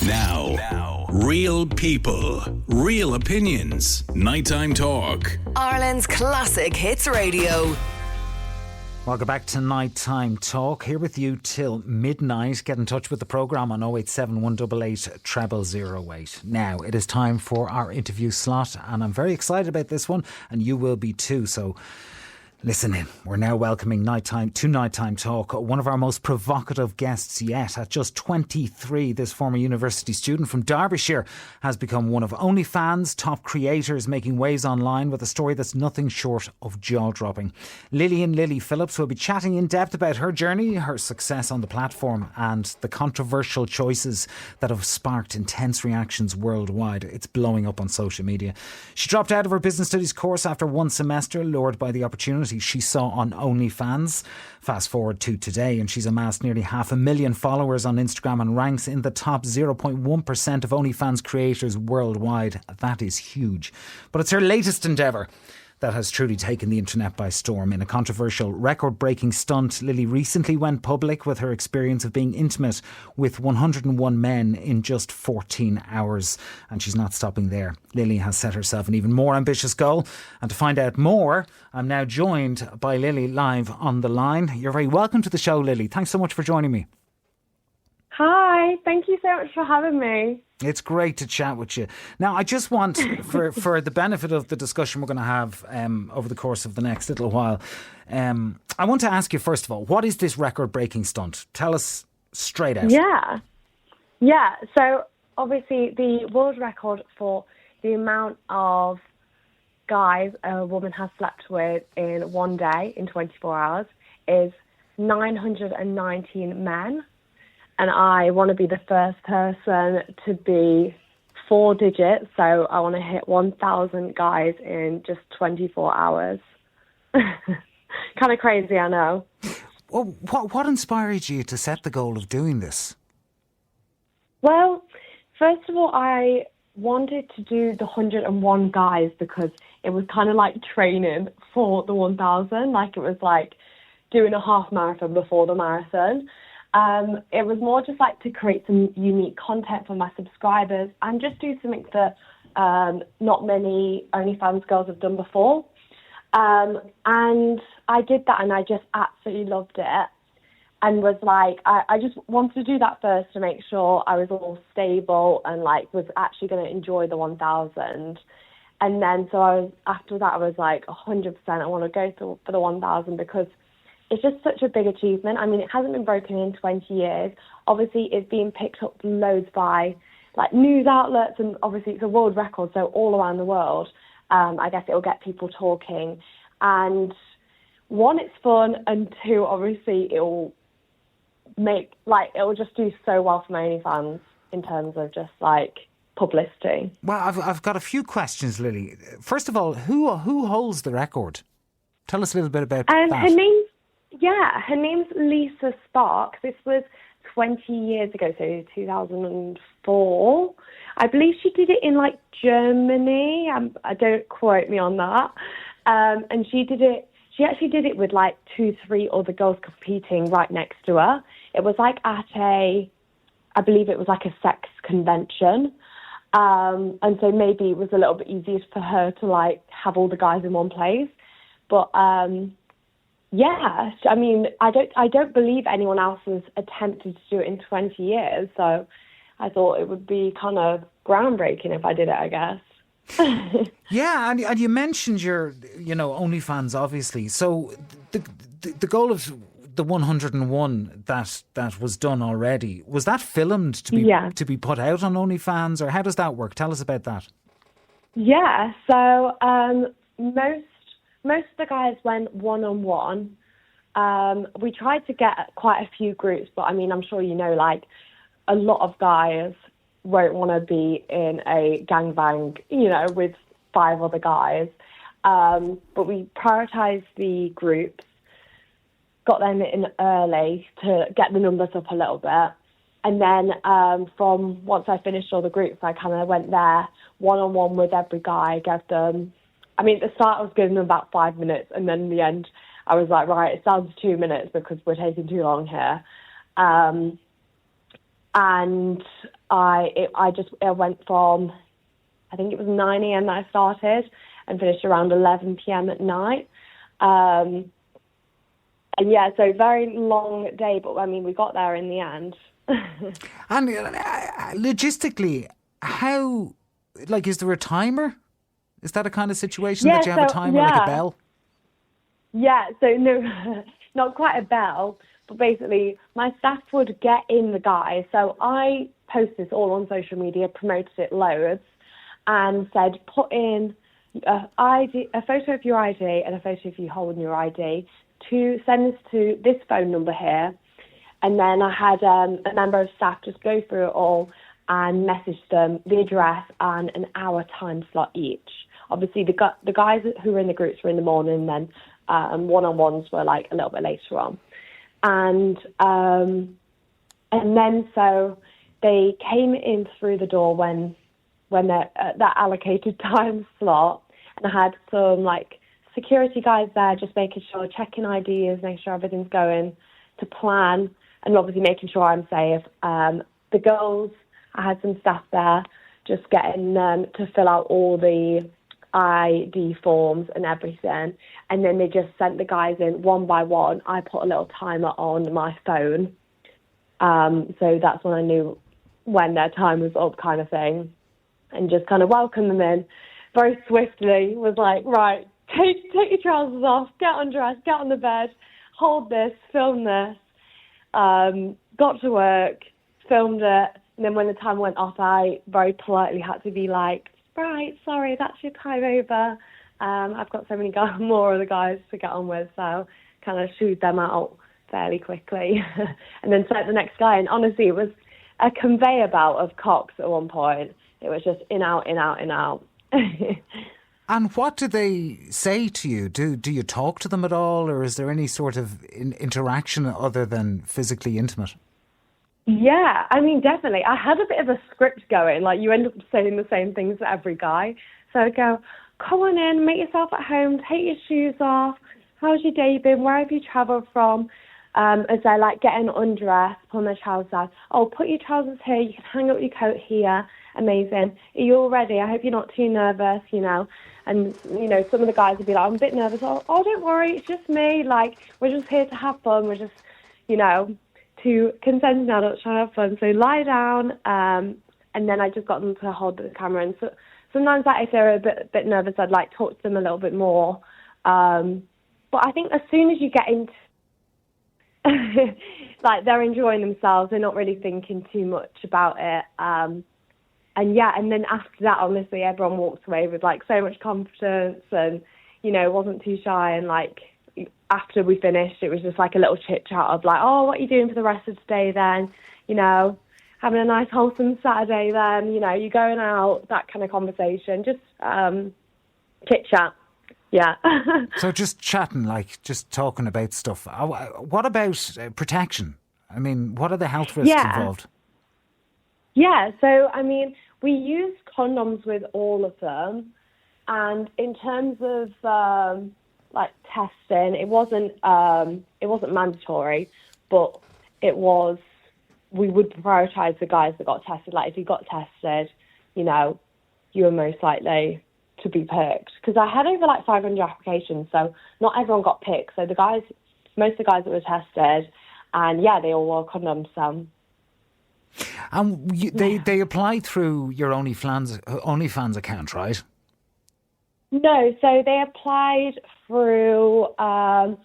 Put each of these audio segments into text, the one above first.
Now, real people, real opinions. Nighttime Talk. Ireland's classic hits radio. Welcome back to Nighttime Talk. Here with you till midnight. Get in touch with the programme on 087 188 0008. Now, it is time for our interview slot, and I'm very excited about this one, and you will be too. So listen in. We're now welcoming Nighttime Talk, one of our most provocative guests yet. At just 23, this former university student from Derbyshire has become one of OnlyFans' top creators, making waves online with a story that's nothing short of jaw-dropping. Lily Phillips will be chatting in depth about her journey, her success on the platform, and the controversial choices that have sparked intense reactions worldwide. It's blowing up on social media. She dropped out of her business studies course after one semester, lured by the opportunity she saw on OnlyFans. Fast forward to today, and she's amassed nearly 500,000 followers on Instagram and ranks in the top 0.1% of OnlyFans creators worldwide. That is huge. But it's her latest endeavour that has truly taken the internet by storm. In a controversial, record-breaking stunt, Lily recently went public with her experience of being intimate with 101 men in just 14 hours. And she's not stopping there. Lily has set herself an even more ambitious goal. And to find out more, I'm now joined by Lily live on the line. You're very welcome to the show, Lily. Thanks so much for joining me. Hi, thank you so much for having me. It's great to chat with you. Now, I just want, for the benefit of the discussion we're going to have over the course of the next little while, I want to ask you, first of all, what is this record-breaking stunt? Tell us straight out. Yeah. So, obviously, the world record for the amount of guys a woman has slept with in one day, in 24 hours, is 919 men. And I want to be the first person to be 4 digits. So I want to hit 1,000 guys in just 24 hours. Kind of crazy, I know. Well, what inspired you to set the goal of doing this? Well, first of all, I wanted to do the 101 guys because it was kind of like training for the 1,000. Like it was like doing a half marathon before the marathon. It was more just like to create some unique content for my subscribers and just do something that not many OnlyFans girls have done before. And I did that and I just absolutely loved it and was like, I just wanted to do that first to make sure I was all stable and like was actually going to enjoy the 1,000. And then after that I was like 100% I want to go for the 1,000 because it's just such a big achievement. I mean, it hasn't been broken in 20 years. Obviously, it's being picked up loads by like news outlets, and obviously it's a world record, so all around the world. I guess it'll get people talking. And one, it's fun, and two, obviously it'll just do so well for my OnlyFans in terms of just like publicity. Well, I've got a few questions, Lily. First of all, who holds the record? Tell us a little bit about that. Her name's Lisa Spark. This was 20 years ago, so 2004. I believe she did it in like Germany. I don't quote me on that. And she actually did it with like 2-3 other girls competing right next to her. It was like I believe it was like a sex convention. And so maybe it was a little bit easier for her to like have all the guys in one place. But yeah, I mean, I don't believe anyone else has attempted to do it in 20 years, so I thought it would be kind of groundbreaking if I did it, I guess. Yeah, and you mentioned your, OnlyFans, obviously. So the goal of the 101 that was done already, was that filmed to be put out on OnlyFans, or how does that work? Tell us about that. Yeah, so most of the guys went one-on-one. We tried to get quite a few groups, but I mean, I'm sure you know, like, a lot of guys won't want to be in a gangbang, with 5 other guys. But we prioritised the groups, got them in early to get the numbers up a little bit. And then from once I finished all the groups, I kind of went there one-on-one with every guy, gave them... I mean, at the start I was giving them about 5 minutes, and then in the end I was like, right, it's down to 2 minutes because we're taking too long here. And I went from, I think it was 9 a.m. that I started and finished around 11 p.m. at night. And yeah, so very long day, but I mean, we got there in the end. And logistically, how, like, is there a timer? Is that a kind of situation that you have a timer, like a bell? Yeah, so no, not quite a bell, but basically my staff would get in the guys. So I post this all on social media, promoted it loads, and said, put in a photo of your ID and a photo of you holding your ID to send this to this phone number here. And then I had a member of staff just go through it all and message them the address and an hour time slot each. Obviously, the guys who were in the groups were in the morning, then one-on-ones were like a little bit later on. And then so they came in through the door when they're at that allocated time slot, and I had some like security guys there just making sure, checking IDs, making sure everything's going to plan, and obviously making sure I'm safe. The girls, I had some staff there just getting them to fill out all the ID forms and everything, and then they just sent the guys in one by one. I put a little timer on my phone, so that's when I knew when their time was up, kind of thing, and just kind of welcomed them in very swiftly. Was like, right, take your trousers off, get undressed, get on the bed, hold this, film this. Got to work, filmed it, and then when the time went off, I very politely had to be like, right, sorry, that's your time over. I've got so many more of the guys to get on with, so kind of shooed them out fairly quickly. And then sent the next guy, and honestly, it was a conveyor belt of cocks at one point. It was just in, out, in, out, in, out. And what do they say to you? Do you talk to them at all, or is there any sort of interaction other than physically intimate? Yeah, I mean, definitely. I had a bit of a script going. Like, you end up saying the same things to every guy. So I'd go, come on in, make yourself at home, take your shoes off. How's your day been? Where have you travelled from? As they're like getting undressed, pulling their trousers out. Oh, put your trousers here. You can hang up your coat here. Amazing. Are you all ready? I hope you're not too nervous, you know. And, you know, some of the guys would be like, I'm a bit nervous. Oh, don't worry. It's just me. Like, we're just here to have fun. We're just, you know, two consenting adults trying to have fun. So lie down. And then I just got them to hold the camera. And so, sometimes, like, if they're a bit nervous, I'd, like, talk to them a little bit more. But I think as soon as you get into, like, they're enjoying themselves. They're not really thinking too much about it. And yeah, and then after that, honestly, everyone walked away with like so much confidence and, you know, wasn't too shy. And like after we finished, it was just like a little chit chat of like, oh, what are you doing for the rest of today then? You know, having a nice wholesome Saturday then, you know, you going out, that kind of conversation, just chit chat. Yeah. So just chatting, like just talking about stuff. What about protection? I mean, what are the health risks involved? Yeah, so I mean, we used condoms with all of them, and in terms of like testing, it wasn't mandatory, but it was. We would prioritise the guys that got tested. Like if you got tested, you know, you were most likely to be picked. Because I had over like 500 applications, so not everyone got picked. So most of the guys that were tested, and yeah, they all wore condoms. And they apply through your OnlyFans account, right? No, so they applied through, I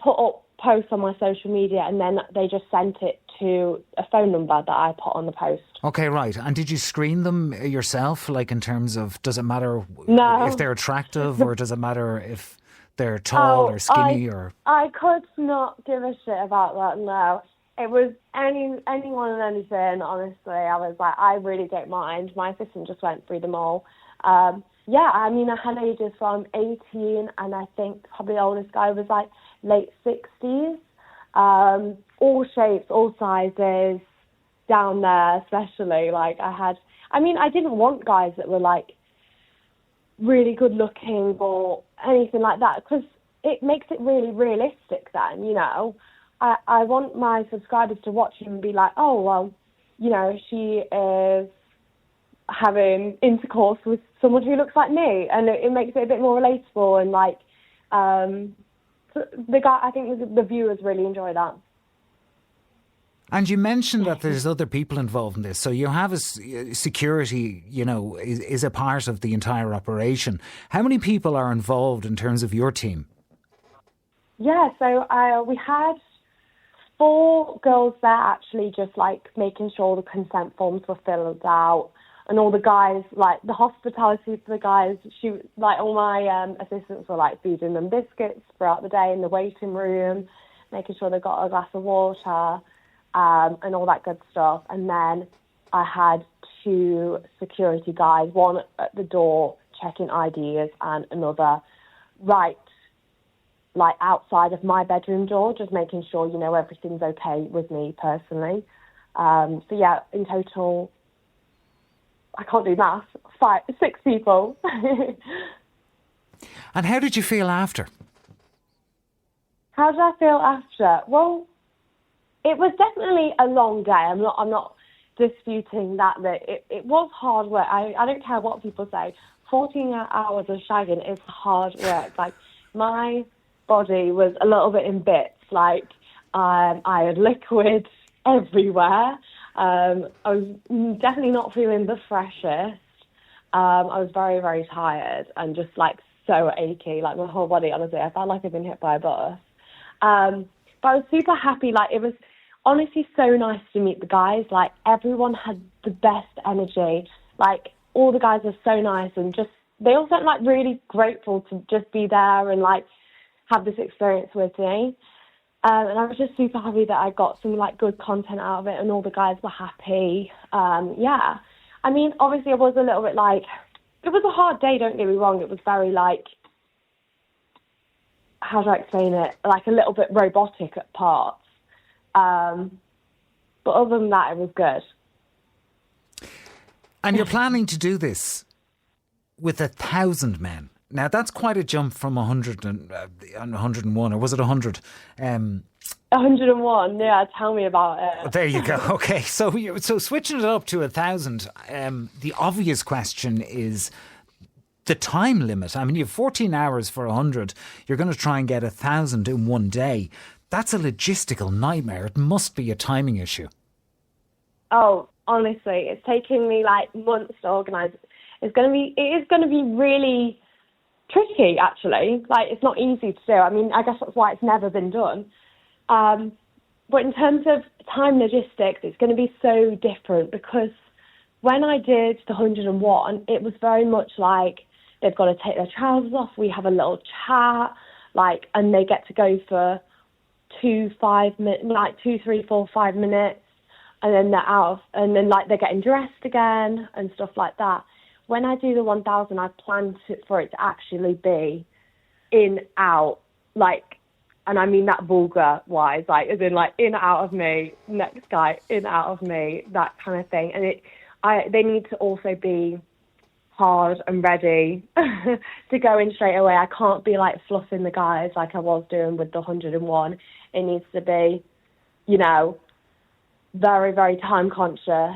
put up posts on my social media and then they just sent it to a phone number that I put on the post. Okay, right. And did you screen them yourself, like in terms of, does it matter if they're attractive or does it matter if they're tall or skinny? I could not give a shit about that, no. It was anyone and anything, honestly. I was like, I really don't mind. My assistant just went through them all. Yeah, I mean, I had ages from 18 and I think probably the oldest guy was like late 60s. All shapes, all sizes, down there especially. Like I didn't want guys that were like really good looking or anything like that because it makes it really realistic then, you know. I want my subscribers to watch him and be like, oh, well, she is having intercourse with someone who looks like me, and it makes it a bit more relatable. And the guy, I think the viewers really enjoy that. And you mentioned that there's other people involved in this. So you have security, is a part of the entire operation. How many people are involved in terms of your team? Yeah, so we had 4 girls there actually, just making sure all the consent forms were filled out. And all the guys, the hospitality for the guys, all my assistants were feeding them biscuits throughout the day in the waiting room, making sure they got a glass of water. And all that good stuff. And then I had 2 security guys, one at the door checking IDs and another outside of my bedroom door, just making sure, everything's okay with me personally. In total, I can't do math, 6 people. And how did you feel after? How did I feel after? Well, it was definitely a long day. I'm not disputing that it was hard work. I don't care what people say. 14 hours of shagging is hard work. My body was a little bit in bits. I had liquid everywhere. I was definitely not feeling the freshest. I was very, very tired and just so achy. My whole body, honestly, I felt like I'd been hit by a bus. But I was super happy. It was honestly so nice to meet the guys. Everyone had the best energy. All the guys were so nice, and they all felt really grateful to just be there and have this experience with me. And I was just super happy that I got some good content out of it, and all the guys were happy. Yeah. I mean, obviously it was a little bit it was a hard day, don't get me wrong. It was very how do I explain it? A little bit robotic at parts. But other than that, it was good. And you're planning to do this with 1,000 men. Now, that's quite a jump from 100 and 101, or was it 100? 101, yeah, tell me about it. There you go. Okay, so switching it up to 1,000, the obvious question is the time limit. I mean, you have 14 hours for 100. You're going to try and get 1,000 in one day. That's a logistical nightmare. It must be a timing issue. Oh, honestly, it's taking me months to organise. It is going to be really tricky, actually. It's not easy to do. I mean, I guess that's why it's never been done. But in terms of time logistics, it's going to be so different, because when I did the 101, it was very much they've got to take their trousers off. We have a little chat, and they get to go for 2, 5 minutes, 2, 3, 4, 5 minutes, and then they're out, and then they're getting dressed again and stuff like that. When I do the 1,000, I plan for it to actually be in, out, and I mean that vulgar-wise, as in, out of me, next guy, in, out of me, that kind of thing. And they need to also be hard and ready to go in straight away. I can't be fluffing the guys like I was doing with the 101. It needs to be, very, very time conscious.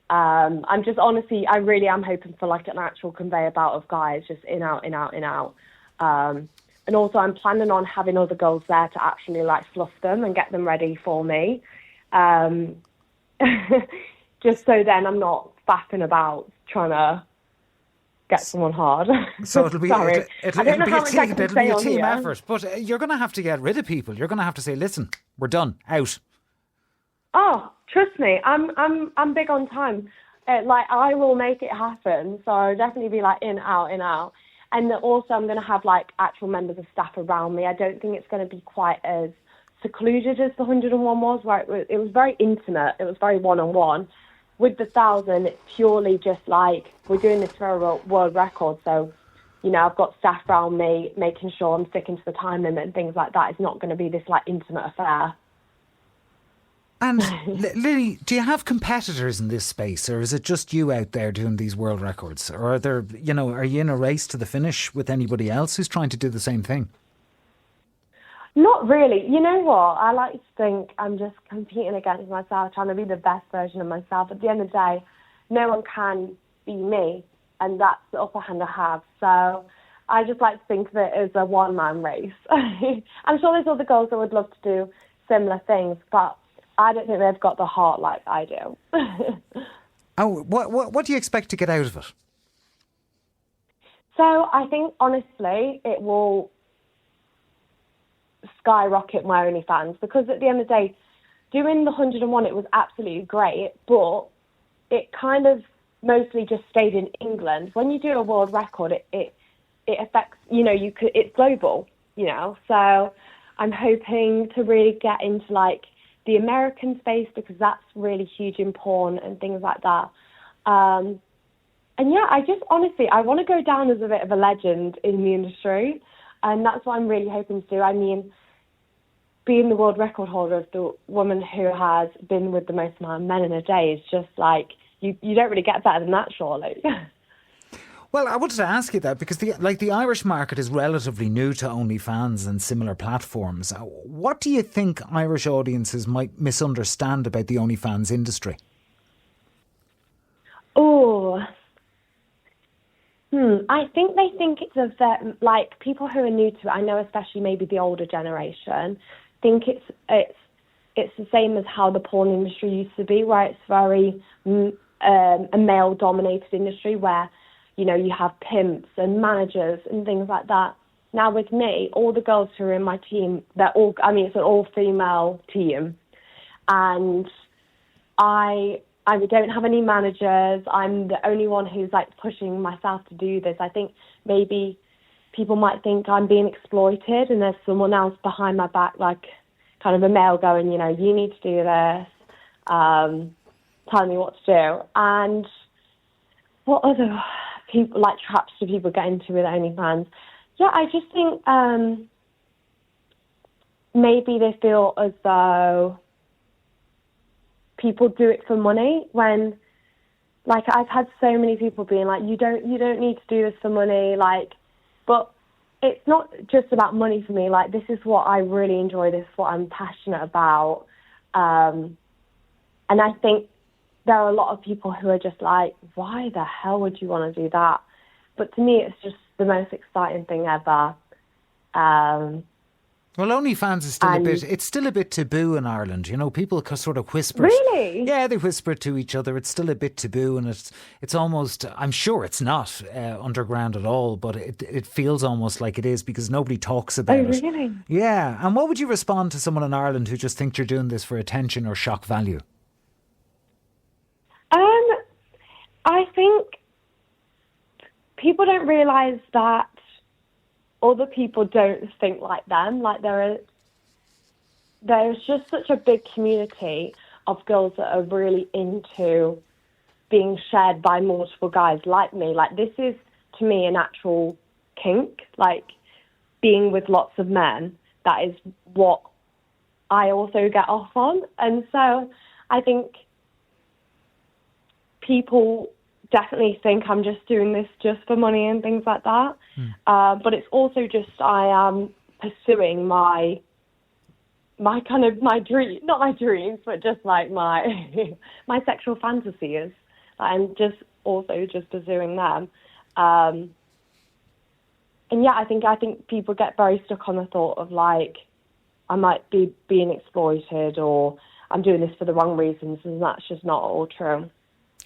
I'm just honestly, I really am hoping for an actual conveyor belt of guys, just in, out, in, out, in, out. And also I'm planning on having other girls there to actually fluff them and get them ready for me. Just so then I'm not faffing about trying to get someone hard. So it'll be Sorry. it'll I don't know be how a much team, I can it'll be say a on team here. effort. But you're going to have to get rid of people. You're going to have to say, listen, we're done, out. Oh, trust me, I'm big on time. I will make it happen. So I'll definitely be in, out, in, out. And also I'm going to have actual members of staff around me. I don't think it's going to be quite as secluded as the 101 was, where it was very intimate. It was very one-on-one. With the 1,000, it's purely just we're doing this for a world record. So, I've got staff around me making sure I'm sticking to the time limit and things like that. It's not going to be this intimate affair. And Lily, do you have competitors in this space, or is it just you out there doing these world records? Or are there, are you in a race to the finish with anybody else who's trying to do the same thing? Not really. You know what? I like to think I'm just competing against myself, trying to be the best version of myself. At the end of the day, no one can be me, and that's the upper hand I have. So I just like to think of it as a one-man race. I'm sure there's other girls that would love to do similar things, but I don't think they've got the heart like I do. Oh, what do you expect to get out of it? So I think, honestly, it will skyrocket my OnlyFans, because at the end of the day, doing the 101, it was absolutely great, but it kind of mostly just stayed in England. When you do a world record, it affects, it's global, So I'm hoping to really get into like the American space, because that's really huge in porn and things like that. And yeah, I just honestly, I want to go down as a bit of a legend in the industry. And that's what I'm really hoping to do. I mean, being the world record holder of the woman who has been with the most amount of men in a day is just like, you don't really get better than that, surely. Well, I wanted to ask you that because the Irish market is relatively new to OnlyFans and similar platforms. What do you think Irish audiences might misunderstand about the OnlyFans industry? I think they think it's like people who are new to it. I know, especially maybe the older generation, think it's the same as how the porn industry used to be, where it's very a male-dominated industry, where you have pimps and managers and things like that. Now with me, all the girls who are in my team, it's an all-female team, and I don't have any managers. I'm the only one who's like pushing myself to do this. I think maybe people might think I'm being exploited and there's someone else behind my back, like kind of a male going, you need to do this, telling me what to do. And what other people, like traps do people get into with OnlyFans? Yeah, I just think maybe they feel as though people do it for money, when, like, I've had so many people being like, you don't need to do this for money, like, but it's not just about money for me. Like, this is what I really enjoy, this is what I'm passionate about, and I think there are a lot of people who are just like, why the hell would you want to do that? But to me, it's just the most exciting thing ever. Well, OnlyFans is still a bit taboo in Ireland. People sort of whisper. Really? Yeah, they whisper to each other. It's still a bit taboo, and it's almost, I'm sure it's not underground at all, but it feels almost like it is because nobody talks about it. Oh, really? Yeah. And what would you respond to someone in Ireland who just thinks you're doing this for attention or shock value? I think people don't realise that other people don't think like them. Like, there's just such a big community of girls that are really into being shared by multiple guys like me. Like, this is, to me, an actual kink. Like, being with lots of men, that is what I also get off on. And so I think people definitely think I'm just doing this just for money and things like that. But it's also just I am pursuing my dream, not my dreams, but just like my my sexual fantasies. I'm just also just pursuing them. And yeah, I think people get very stuck on the thought of like I might be being exploited or I'm doing this for the wrong reasons, and that's just not all true.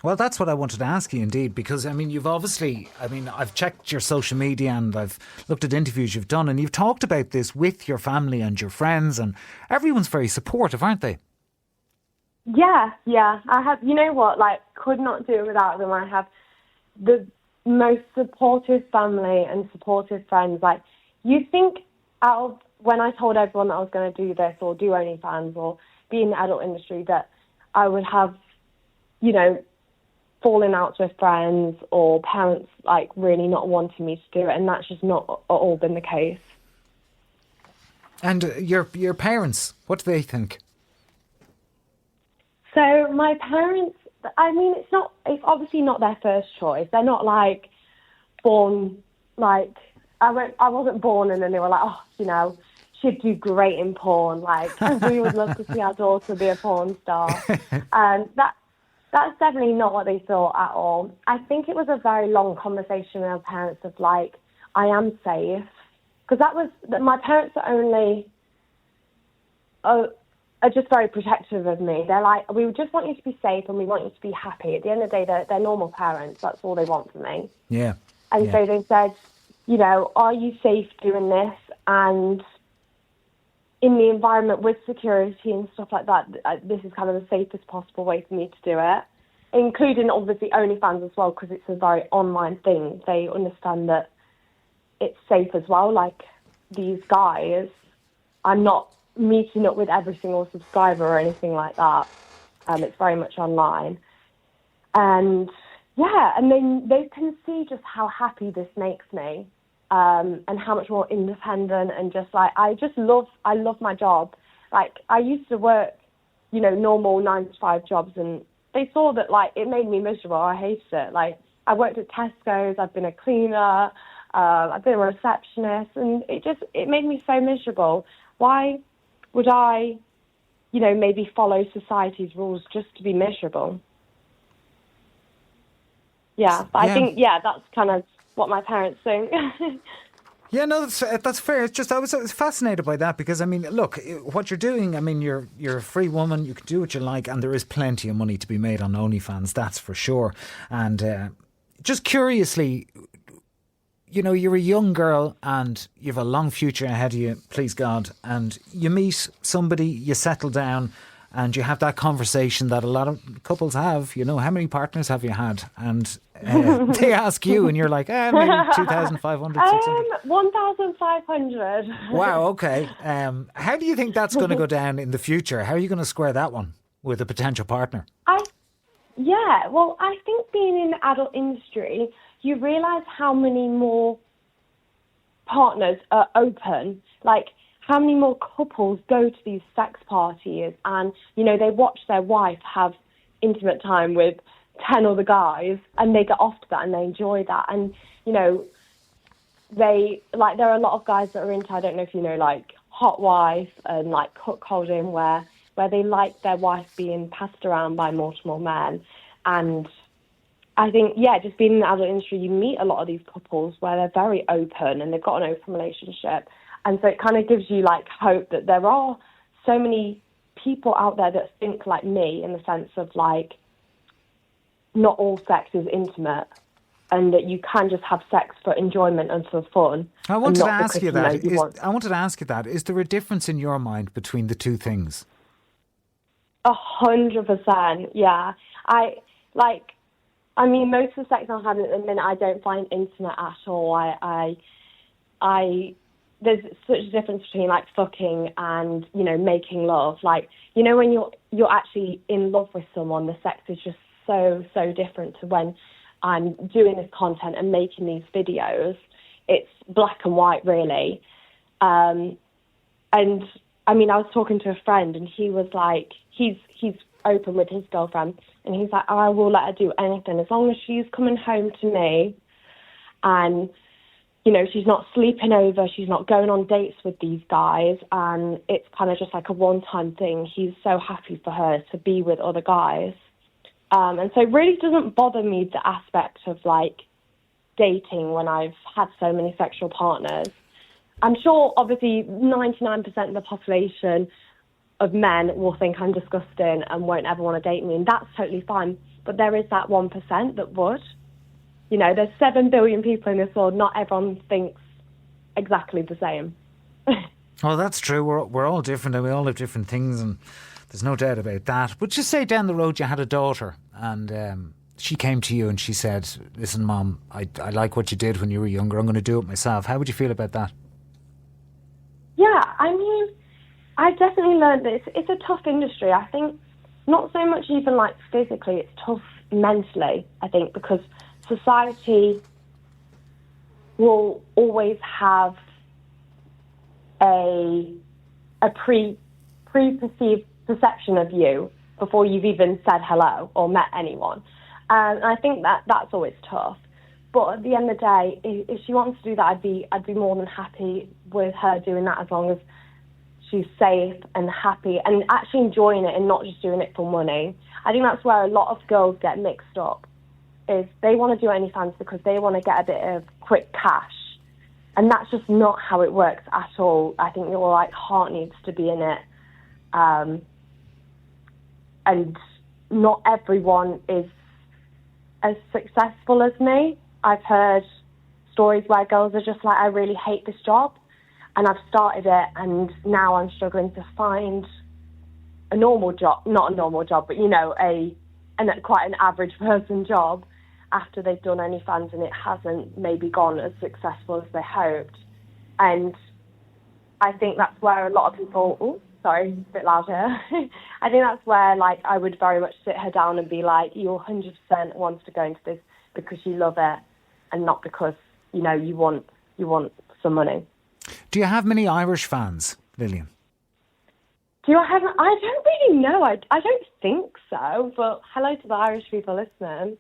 Well, that's what I wanted to ask you, indeed, because, you've obviously, I've checked your social media and I've looked at interviews you've done, and you've talked about this with your family and your friends, and everyone's very supportive, aren't they? Yeah. I have, could not do it without them. I have the most supportive family and supportive friends. Like, you think out of when I told everyone that I was going to do this or do OnlyFans or be in the adult industry that I would have, falling out with friends or parents like really not wanting me to do it, and that's just not at all been the case. And your parents, what do they think? So my parents, it's obviously not their first choice. They're not born I wasn't born and then they were like, she'd do great in porn. Like, we would love to see our daughter be a porn star. And that's definitely not what they thought at all. I think it was a very long conversation with our parents of, like, I am safe. Because my parents are just very protective of me. They're like, we just want you to be safe and we want you to be happy. At the end of the day, they're normal parents. That's all they want from me. Yeah. And so they said, you know, are you safe doing this? And in the environment with security and stuff like that, this is kind of the safest possible way for me to do it, including obviously OnlyFans as well, because it's a very online thing. They understand that it's safe as well. Like, these guys, I'm not meeting up with every single subscriber or anything like that. It's very much online. And yeah, and then they can see just how happy this makes me, and how much more independent, and just like, I love my job. Like, I used to work, you know, normal 9-to-5 jobs, and they saw that, like, it made me miserable. I hated it. Like, I worked at Tesco's, I've been a cleaner, I've been a receptionist, and it made me so miserable. Why would I, you know, maybe follow society's rules just to be miserable? Yeah, but I think, that's kind of what my parents think. Yeah, no, that's fair. It's just I was fascinated by that because, I mean, look, what you're doing, I mean, you're a free woman, you can do what you like, and there is plenty of money to be made on OnlyFans, that's for sure. And just curiously, you know, you're a young girl and you have a long future ahead of you, please God, and you meet somebody, you settle down, and you have that conversation that a lot of couples have, you know, how many partners have you had? And they ask you and you're like, maybe 2,500, 600. 1,500. Wow, okay. How do you think that's going to go down in the future? How are you going to square that one with a potential partner? I think being in the adult industry, you realise how many more partners are open. Like, how many more couples go to these sex parties and, you know, they watch their wife have intimate time with 10 other guys and they get off to that and they enjoy that. And, you know, there are a lot of guys that are into, I don't know if you know, like hot wife and like cuckolding where they like their wife being passed around by multiple men. And I think, just being in the adult industry, you meet a lot of these couples where they're very open and they've got an open relationship. And so it kind of gives you, like, hope that there are so many people out there that think like me, in the sense of, like, not all sex is intimate and that you can just have sex for enjoyment and for fun. I wanted to ask you that. I wanted to ask you that. Is there a difference in your mind between the two things? 100%, yeah. I mean, most of the sex I'm having at the minute, I don't find intimate at all. There's such a difference between, like, fucking and, you know, making love. Like, you know, when you're actually in love with someone, the sex is just so different to when I'm doing this content and making these videos. It's black and white, really. And, I mean, I was talking to a friend and he was like, he's open with his girlfriend, and he's like, I will let her do anything as long as she's coming home to me and, you know, she's not sleeping over, she's not going on dates with these guys, and it's kind of just like a one-time thing. He's so happy for her to be with other guys. And so it really doesn't bother me, the aspect of, like, dating when I've had so many sexual partners. I'm sure, obviously, 99% of the population of men will think I'm disgusting and won't ever want to date me, and that's totally fine. But there is that 1% that would. You know, there's 7 billion people in this world. Not everyone thinks exactly the same. Well, that's true. We're all different and we all have different things, and there's no doubt about that. But just say down the road you had a daughter and she came to you and she said, listen, Mom, I like what you did when you were younger. I'm going to do it myself. How would you feel about that? Yeah, I mean, I definitely learned that it's a tough industry. I think not so much even, like, physically, it's tough mentally, I think, because society will always have a preperceived perception of you before you've even said hello or met anyone. And I think that's always tough. But at the end of the day, if she wants to do that, I'd be more than happy with her doing that, as long as she's safe and happy and actually enjoying it and not just doing it for money. I think that's where a lot of girls get mixed up, is they want to do OnlyFans because they want to get a bit of quick cash. And that's just not how it works at all. I think your like heart needs to be in it. And not everyone is as successful as me. I've heard stories where girls are just like, I really hate this job. And I've started it, and now I'm struggling to find a normal job, not a normal job, but, quite an average person job after they've done OnlyFans, and it hasn't maybe gone as successful as they hoped. And I think that's where a lot of people, a bit loud here. I think that's where, like, I would very much sit her down and be like, you 100% wants to go into this because you love it and not because, you want some money. Do you have many Irish fans, Lillian? I don't really know. I don't think so, but hello to the Irish people listening.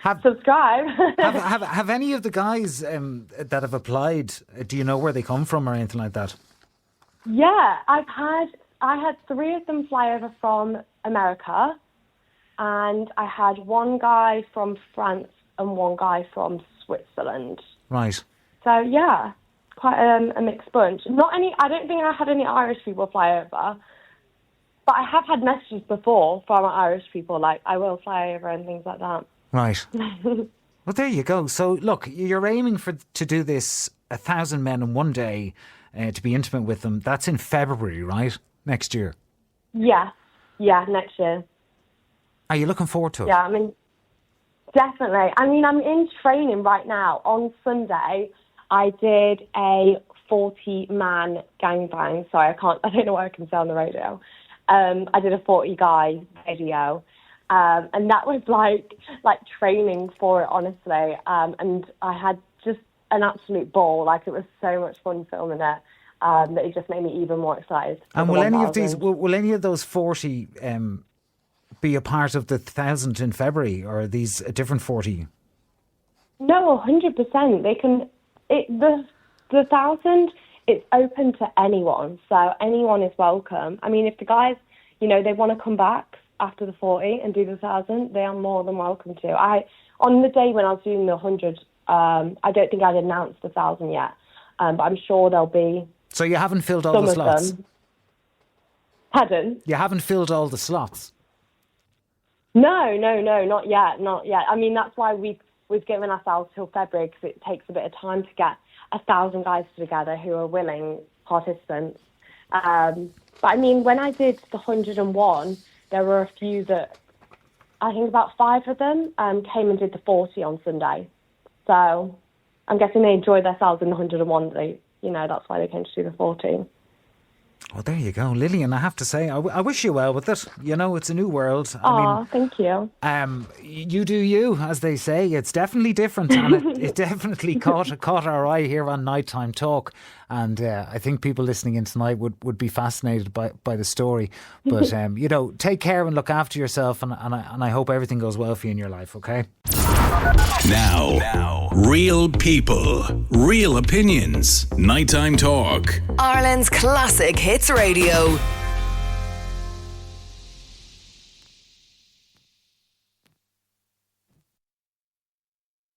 Subscribe. have any of the guys that have applied, do you know where they come from or anything like that? Yeah, I had 3 of them fly over from America, and I had 1 guy from France and 1 guy from Switzerland. Right. So yeah, quite a mixed bunch. I don't think I had any Irish people fly over, but I have had messages before from Irish people like, I will fly over and things like that. Right. Well, there you go. So look, you're aiming to do this 1,000 men in one day, to be intimate with them. That's in February, right? Next year. Yeah, next year. Are you looking forward to it? Yeah, definitely. I'm in training right now. On Sunday, I did a 40-man gangbang. Sorry, I don't know what I can say on the radio. I did a 40-guy video. And that was like training for it, honestly. And I had just an absolute ball. Like, it was so much fun filming it. That it just made me even more excited. And will any of those 40 be a part of the 1,000 in February, or are these a different 40? No, 100%. They can. The 1,000, it's open to anyone, so anyone is welcome. If the guys, they want to come back after the 40 and do the 1,000, they are more than welcome to. On the day when I was doing the 100, I don't think I'd announced the 1,000 yet, but I'm sure there'll be. So you haven't filled all the slots? Pardon? You haven't filled all the slots? No, not yet. That's why we've given ourselves till February, because it takes a bit of time to get 1,000 guys together who are willing participants. But when I did the 101, there were a few that, I think about 5 of them came and did the 40 on Sunday. So I'm guessing they enjoyed themselves in the 101. That's why they came to do the 40. Well, there you go, Lillian. I have to say, I wish you well with it. It's a new world. Thank you. You do you, as they say. It's definitely different, and it definitely caught our eye here on Nighttime Talk. And I think people listening in tonight would be fascinated by the story. But take care and look after yourself, and I hope everything goes well for you in your life. Okay. Now, real people, real opinions. Nighttime Talk. Ireland's classic hits radio.